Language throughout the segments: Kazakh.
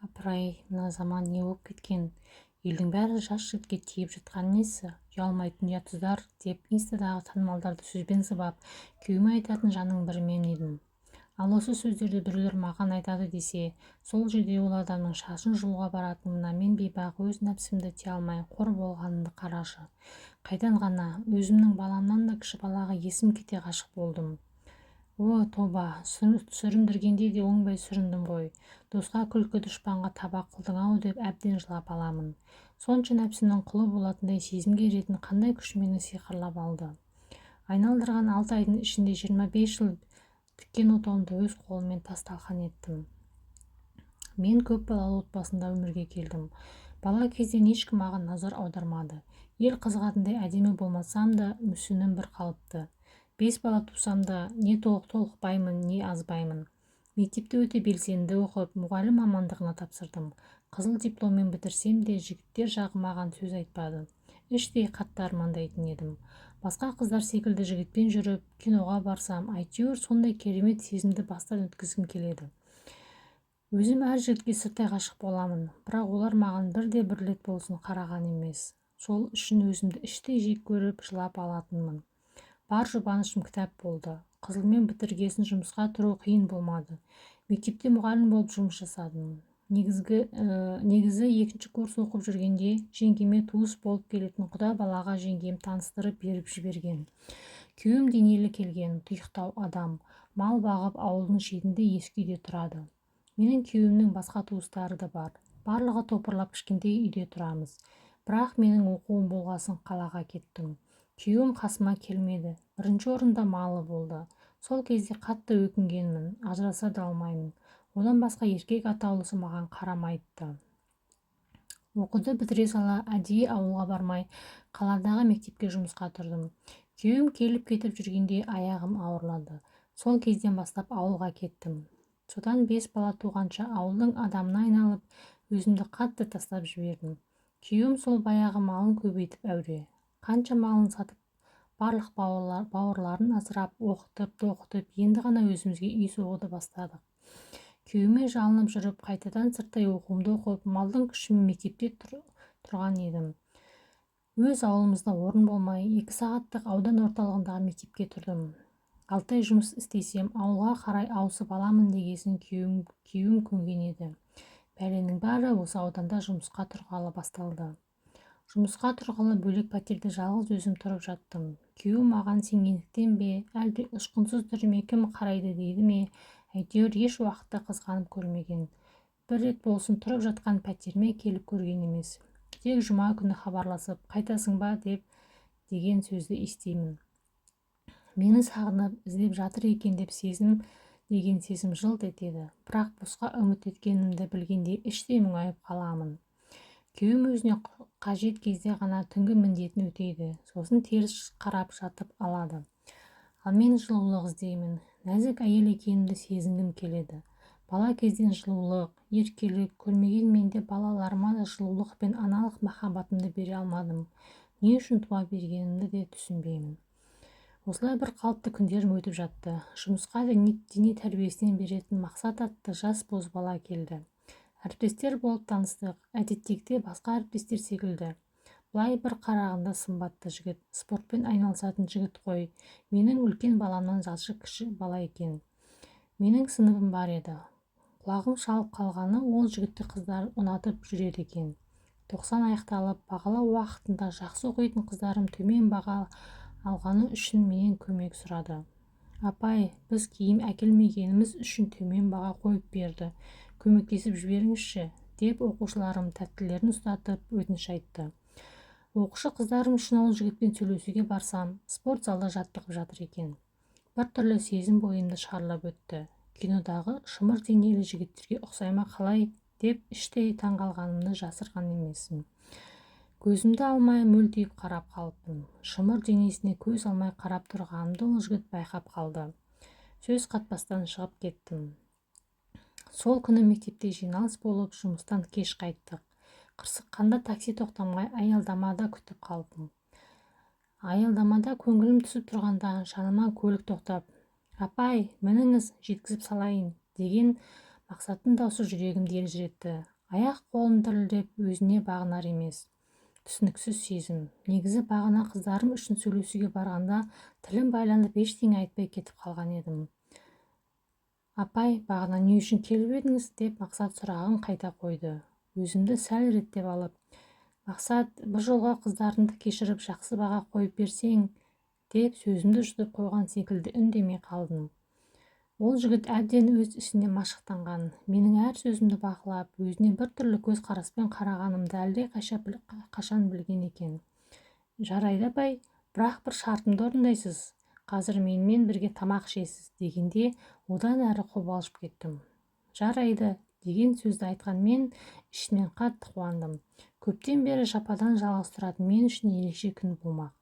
Апыр-ай, мына заман не болып кеткен? Елдің бәрі жас жігітке тиіп жатқан несі? Ұялмайтын ұятсыздар деп инстадағы танымалдарды сөзбен сыбап, күйеуіме айтатын жанның бірі мен едім. Ал осы сөздерді біреулер маған айтады десе, сол жерде ол адамның шашын жұлуға баратынымна мен бейбақ өз нәпсімді тия алмай қор болғанымды қарашы. Қайдан ғана өзімнің баламнан да кіші балаға есім кете ғашық болдым. О, тоба, сүріндіргенде де оңбай сүріндім ғой. Досқа күлкі, дұшпанға табақ қылдың-ау деп әбден жылап аламын. Сонша нәпсімнің құлы болатындай сезімге еретін қандай күш мені сиқырлап алды. Айналдырған 6 айдың ішінде 25 жыл тіккен отауымды өз қолыммен тас-талқан еттім. Мен көп балалы отбасында өмірге келдім. Бала кезден ешкім маған назар аудармады. Ел қызығатындай әдемі болмасам да, мүсінім бір қалыпты. 5 бала тусам да не толықпаймын, не азбаймын. Мектепте өте белсенді оқып, мұғалім мамандығына тапсырдым. Қызыл дипломмен бітірсем де, жігіттер жағы маған сөз айтпады. Іштей қатты армандайтын едім. Басқа қыздар секілді жігітпен жүріп, киноға барсам, әйтеуір сондай керемет сезімді бастан өткізгім келеді. Өзім әр жігітке сырттай ғашық боламын, бірақ олар маған бірде-бір рет болсын қараған емес. Сол үшін өзімді іштей жек көріп, жылап алатынмын. Бар жұбанышым кітап болды. Қызылмен бітіргесін жұмысқа тұру қиын болмады. Мектепте мұғалім болып жұмыс жасадым. Негізі екінші курс оқып жүргенде жеңгеме туыс болып келетін құда балаға жеңгем таныстырып беріп жіберген. Күйеуім денелі келген, тұйықтау адам, мал бағып ауылдың шетінде ескі үйде тұрады. Менің күйеуімнің басқа туыстары да бар. Барлығы топырлап кішкентай үйде тұрамыз. Бірақ менің оқуым болғасын қалаға кеттім. Күйеуім қасыма келмеді. Бірінші орында малы болды. Сол кезде қатты өкінгенмін, ажыраса да алмаймын. Одан басқа еркек атаулысы маған қарамайтты. Оқуды бітіре сала әдейі ауылға бармай, қаладағы мектепке жұмысқа тұрдым. Күйеуім келіп кетіп жүргенде аяғым ауырлады. Сол кезден бастап ауылға кеттім. Содан 5 бала туғанша ауылдың адамына айналып, өзімді қатты тастап жібердім. Күйеуім сол баяғы малын көбейтіп әуре. Қанша малын сатып, барлық бауырларын асырап, оқытып, енді ғана өзімізге үй соғуды бастадық. Күйеуіме жалынып жүріп, қайтадан сырттай оқуымды оқып, малдың күшімен мектепте тұрған едім. Өз ауылымызда орын болмай, 2 сағаттық аудан орталығындағы мектепке тұрдым. 6 ай жұмыс істесем, ауылға қарай ауысып аламын дегесін күйеуім көнген еді. Бәленің бәрі осы ауданда жұмысқа тұрғалы басталды. Жұмысқа тұрғалы бөлек пәтерде жалғыз өзім тұрып жаттым. Күйеуім маған сенгендіктен бе, әлде ұшқынсыз түріме кім қарайды дейді ме, әйтеуір еш уақытта қызғанып көрмеген. Бір рет болсын тұрып жатқан пәтеріме келіп көрген емес. Тек жұма күні хабарласып, қайтасың ба деген сөзді естимін. Мені сағынып, іздеп жатыр екен деп сезім жылт етеді. Бірақ босқа үміт еткенімді білгенде іштей мұңайып қаламын. Күйеуім өзіне қажет кезде ғана түнгі міндетін өтейді, сосын теріс қарап жатып алады. Ал мен жылулық іздеймін, нәзік әйел екенімді сезінгім келеді. Бала кезден жылулық, еркелік көрмеген менде балаларыма да жылулық пен аналық махаббатымды бере алмадым. Не үшін туа бергенімді де түсінбеймін. Осылай бір қалыпты күндерім өтіп жатты. Жұмысқа дене тәрбиесінен беретін мақсат атты жас бозбала келді. Әріптестер болып таныстық. Әдеттегідей басқа әріптестер секілді. Бұлай бір қарағанда сымбатты жігіт, спортпен айналысатын жігіт қой. Менің үлкен баламнан жасы кіші бала екен. Менің сыныбым бар еді. Құлағым шалып қалғаны, ол жігітті қыздар ұнатып жүреді екен. 90 аяқталып, бағалау уақытында жақсы оқитын қыздарым төмен баға алғаны үшін менен көмек сұрады. Апай, біз киім әкелмегеніміз үшін төмен баға қойып берді. Көмектесіп жіберіңізші, деп оқушыларым тәттілерін ұстатып өтініш айтты. Оқушы қыздарым үшін ол жігітпен сөйлесуге барсам, спорт залда жаттығып жатыр екен. Бір түрлі сезім бойымды шарлап өтті. Кинодағы шымыр денелі жігіттерге ұқсайма қалай деп іштей таңғалғанымды жасырған емеспін. Көзімді алмай мөлтиіп қарап қалыппын. Шымыр денесіне көз алмай қарап тұрғанымды ол жігіт байқап қалды. Сөз қатпастан шығып кеттім. Сол күні мектепте жиналыс болып, жұмыстан кеш қайттық. Қырсыққанда такси тоқтамай аялдамада күтіп қалдым. Аялдамада көңілім түсіп тұрғанда жаныма көлік тоқтап, апай, мініңіз, жеткізіп салайын деген мақсаттың даусы жүрегімді елжіретті. аяқ-қолым дірілдеп өзіне бағынар емес. Түсініксіз сезім. Негізі бағана қыздарым үшін сөйлесуге барғанда тілім байланып ештеңе айтпай кетіп қалған едім. Апай, бағана не үшін келіп едіңіз деп Мақсат сұрағын қайта қойды. Өзімді сәл реттеп алып, Мақсат, бір жолға қыздарыңды кешіріп жақсы баға қойып берсең деп сөзімді жұтып қойған секілді үндемей қалдым. Ол жігіт әбден өз ісіне машықтанған, менің әр сөзімді бақылап, өзіне бір түрлі көз қараспен қарағанымды әлде қашан білген екен. Жарайды апай, бірақ бір шартымды орындайсыз. Қазір менімен бірге тамақ ішесіз дегенде одан әрі қобалжып кеттім. Жарайды деген сөзді айтқан мен ішімнен қатты қуандым. Көптен бері жападан жалғыз тұратын мен үшін ерекше күн болмақ.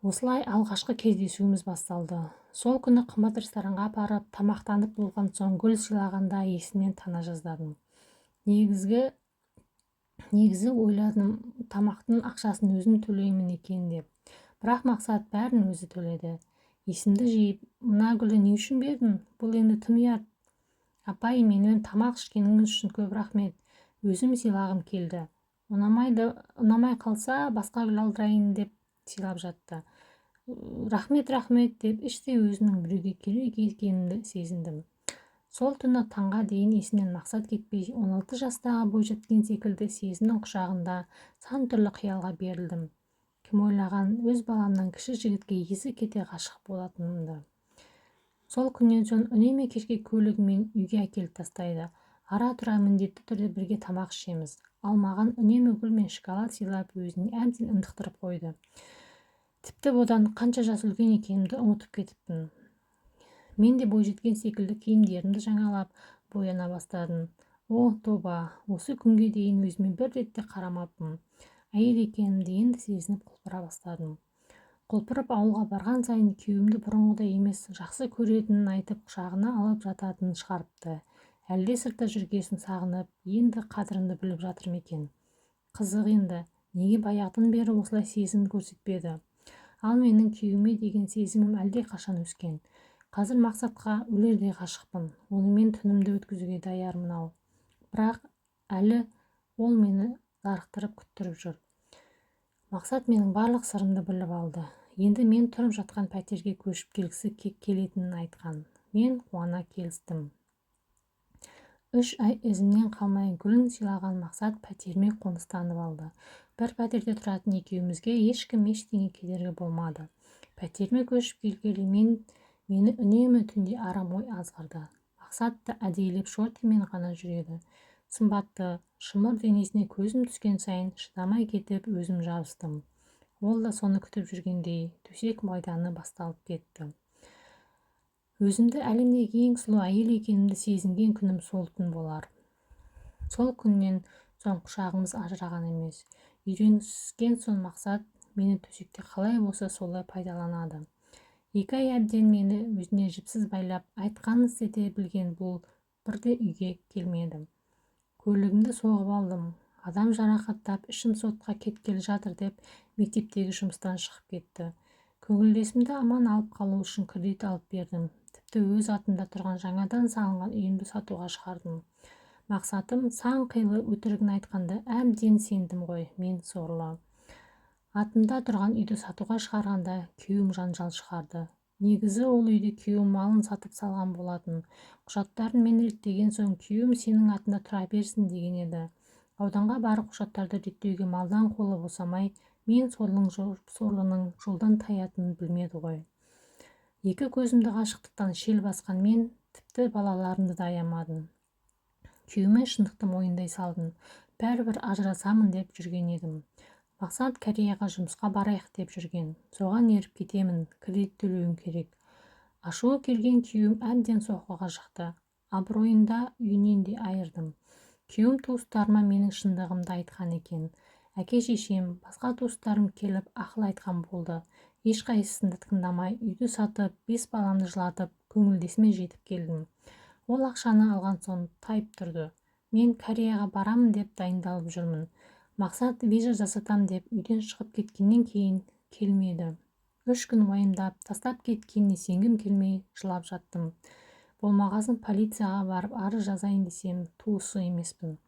Осылай алғашқы кездесуіміз басталды. Сол күні қымбат ресторанға апарып, тамақтанып болған соң гүл сыйлағанда есімнен тана жаздадым. Негізі ойладым, тамақтың ақшасын өзім төлеймін екен деп. Бірақ Мақсат бәрін өзі төледі. Есімді жиып, мына гүлді не үшін бердің? Бұл енді тым ұят. Апай, менімен тамақ ішкеніңіз үшін көп рахмет. Өзім сыйлағым келді. Ұнамай қалса басқа гүл алдырайын деп сыйлап жатты. Рахмет деп іштей өзінің біреуге керек екенімді сезіндім. Сол түні таңға дейін есімнен Мақсат кетпей, 16 жастағы бойжеткен секілді сезімнің құшағында сан түрлі қиялға берілдім. Кім ойлаған өз баламнан кіші жігітке есі кете ғашық болатынымды. Сол күннен соң үнемі кешке көлігімен үйге әкеліп тастайды. Ара-тұра міндетті түрде бірге тамақ ішеміз. Ал маған үнемі гүл мен шоколад сыйлап өзіне әбден ынтықтырып қойды. Тіпті одан қанша жас үлкен екенімді ұмытып кетіппін. Мен де бойжеткен секілді киімдерімді жаңалап, бояна бастадым. О, тоба, осы күнге дейін өзіме бір ретте қарамаппын. Әйел екенімді енді сезініп құлпыра бастадым. Құлпырып ауылға барған сайын күйеуімді бұрынғыдай емес, жақсы көретінін айтып құшағына алып жататынын шығарыпты. Әлде сыртта жүргесін сағынып, енді қадірімді біліп жатыр ма екен? Қызық енді, неге баяғыдан бері осылай сезім көрсетпеді? Ал менің күйеуіме деген сезімім әлде қашан өскен. Қазір Мақсатқа өлердей ғашықпын. Онымен түнімді өткізуге даярмын ау. Бірақ әлі ол мені зарықтырып күттіріп жүр. Мақсат менің барлық сырымды біліп алды. Енді мен тұрып жатқан пәтерге көшіп келгісі келетінін айтқан. Мен қуана келістім. 3 ай ізімнен қалмай гүлін сыйлаған Мақсат пәтеріме қоныстанып алды. Бір пәтерде тұратын екеумізге ешкім ештеңе кедергі болмады. Пәтеріме көшіп келгелі мені үнемі түнде арам ой азғырды. Мақсат та әдейілеп шортимен ғана жүреді. Сымбатты, шымыр денесіне көзім түскен сайын шыдамай кетіп өзім жабыстым. Ол да соны күтіп жүргендей төсек майданы басталып кетті. Өзімді әлемдегі ең сұлу әйел екенімді сезінген күнім сол түн болар. Сол күннен соң құшағымыз ажыраған емес. Үйреніскен соң Мақсат мені төсекте қалай болса солай пайдаланады. 2 ай әбден мені өзіне жіпсіз байлап, айтқанын істете білген бұл бірде үйге келмеді. Көлігімді соғып алдым. Адам жарақаттап, ішім сотқа кеткелі жатыр деп мектептегі жұмыстан шығып кетті. Көңілдесімді аман алып қалу үшін кредит алып бердім. Тіпті өз атында тұрған жаңадан салынған үйімді сатуға шығардым. Мақсатым сан қилы өтірігін айтқанда әбден сендім ғой, мен сорлы. Атында тұрған үйді сатуға шығарғанда күйеуім жанжал шығарды. Негізі ол үйде күйеуім малын сатып салған болатын. Құжаттарын мен реттеген соң күйеуім сенің атында тұра берсін деген еді. Ауданға барып құжаттарды реттеуге малдан қолы босамай, мен сорлының жолдан таятынын білмеді ғой. 2 көзімді ғашықтықтан шел басқан мен тіпті балаларымды да аямадым. Күйеуіме шындықты мойындай салдым. Бәрібір ажырасамын деп жүрген едім. Мақсат Кореяға жұмысқа барайық деп жүрген. Соған еріп кетемін, кредит төлеуім керек. Ашуы келген күйеуім әбден соққыға жықты. Абыройында үйінен де айырдым. Күйеуім туыстарыма менің шындығымды айтқан екен. Әке-шешем, басқа туыстарым келіп ақыл айтқан болды. Ешқайсысында тыңдамай, үйді сатып, 5 баламды жылатып, көңілдесіме жетіп келдім. Ол ақшаны алған соң тайып тұрды. Мен Кореяға барамын деп дайындалып жүрмін. Мақсат виза жасатам деп үйден шығып кеткеннен кейін келмеді. 3 күн уайымдап, тастап кеткеніне сенгім келмей жылап жаттым. Болмағасын полицияға барып арыз жазайын десем, туысы емеспін.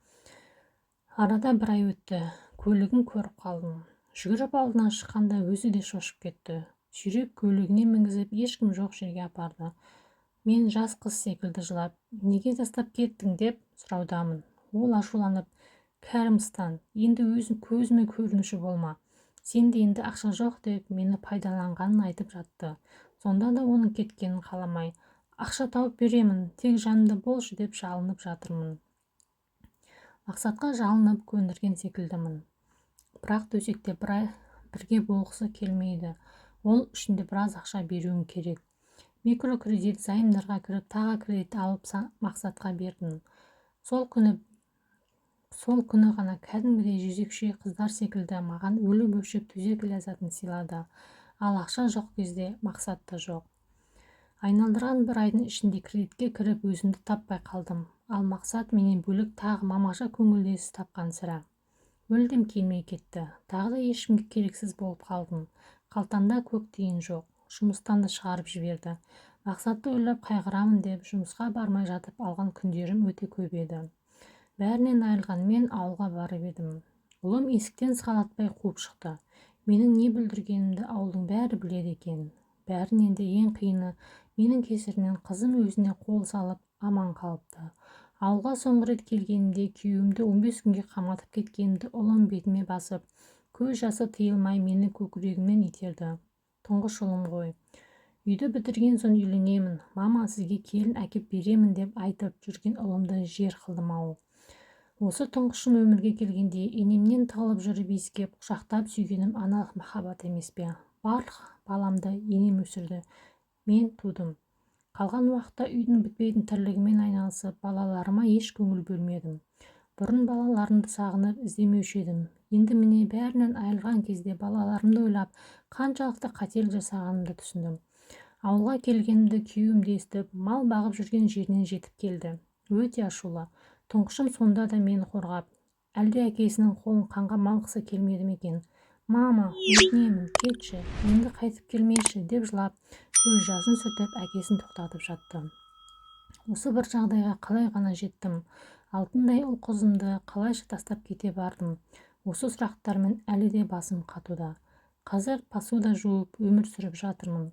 Арада бір ай өтті. Көлігін көріп қалдым. Жүгіріп алдына шыққанда өзі де шошып кетті. Сүйреп көлігіне мінгізіп ешкім жоқ жерге апарды. Мен жас қыз секілді жылап, неге тастап кеттің деп сұраудамын. Ол ашуланып, кәрімстан, енді өзің көзіме көрінуші болма. Сенде енді ақша жоқ деп мені пайдаланғанын айтып жатты. Сонда да оның кеткенін қаламай, ақша тауып беремін, тек жанымда болшы деп жалынып жатырмын. Мақсатқа жалынып көндірген секілдімін. Бірақ төсекте бірге болғысы келмейді. Ол үшін де біраз ақша беруім керек. Микрокредит займдарға кіріп, тағы кредит алып мақсатқа бердім. Сол күні ғана кәдімгідей жезөкше қыздар секілді маған өліп-өшіп төсек ләззатын сыйлады. Ал ақша жоқ кезде мақсат та жоқ. Айналдырған бір айдың ішінде кредитке кіріп өзімді таппай қалдым. Ал мақсат менен бөлек тағы мамаша көңілдес тапқан сірә. Өлдім келмей кетті. Тағы да ешкімге керексіз болып қалдым. Қалтамда көк тиын жоқ. Жұмыстан да шығарып жіберді. Мақсатты ойлап қайғырамын деп жұмысқа бармай жатып алған күндерім өте көп еді. Бәрінен айырылғанмен ауылға барып едім. Ұлым есіктен сығалатпай қуып шықты. Менің не бүлдіргенімді ауылдың бәрі біледі екен. Бәрінен де ең қиыны, менің кесірінен қызым өзіне қол салып аман қалыпты. Ауылға соңғы рет келгенімде күйеуімді 15 күнге қаматып кеткенімді ұлым бетіме басып, көз жасы тыйылмай мені көкірегімнен итерді. Тұңғыш ұлым ғой. Үйді бітірген соң үйленемін, мама сізге келін әкеп беремін деп айтып жүрген ұлымды жер қылдым-ау. Осы тұңғышым өмірге келгенде енемнен тығылып жүріп иіскеп, құшақтап сүйгенім аналық махаббат емес пе? Барлық баламды енем өсірді. Мен тудым. Қалған уақытта үйдің бітпейтін тірлігімен айналысып, балаларыма еш көңіл бөлмедім. Бұрын балаларымды сағынып іздемеуші едім. Енді міне бәрінен айырылған кезде балаларымды ойлап, қаншалықты қателік жасағанымды түсіндім. Ауылға келгенімді күйеуім естіп, мал бағып жүрген жерінен жетіп келді. Өте ашулы. Тұңғышым сонда да мені қорғап, әлде әкесінің қолын қанға малғысы келмеді ме екен? Мама, өтінемін, кетші, енді қайтып келмеші деп жылап, көз жасын сүртіп әкесін тоқтатып жатты. Осы бір жағдайға қалай ғана жеттім? Алтындай ұл қызымды қалайша тастап кете бардым? Осы сұрақтармен әлі де басым қатуда. Қазір посуда жуып өмір сүріп жатырмын.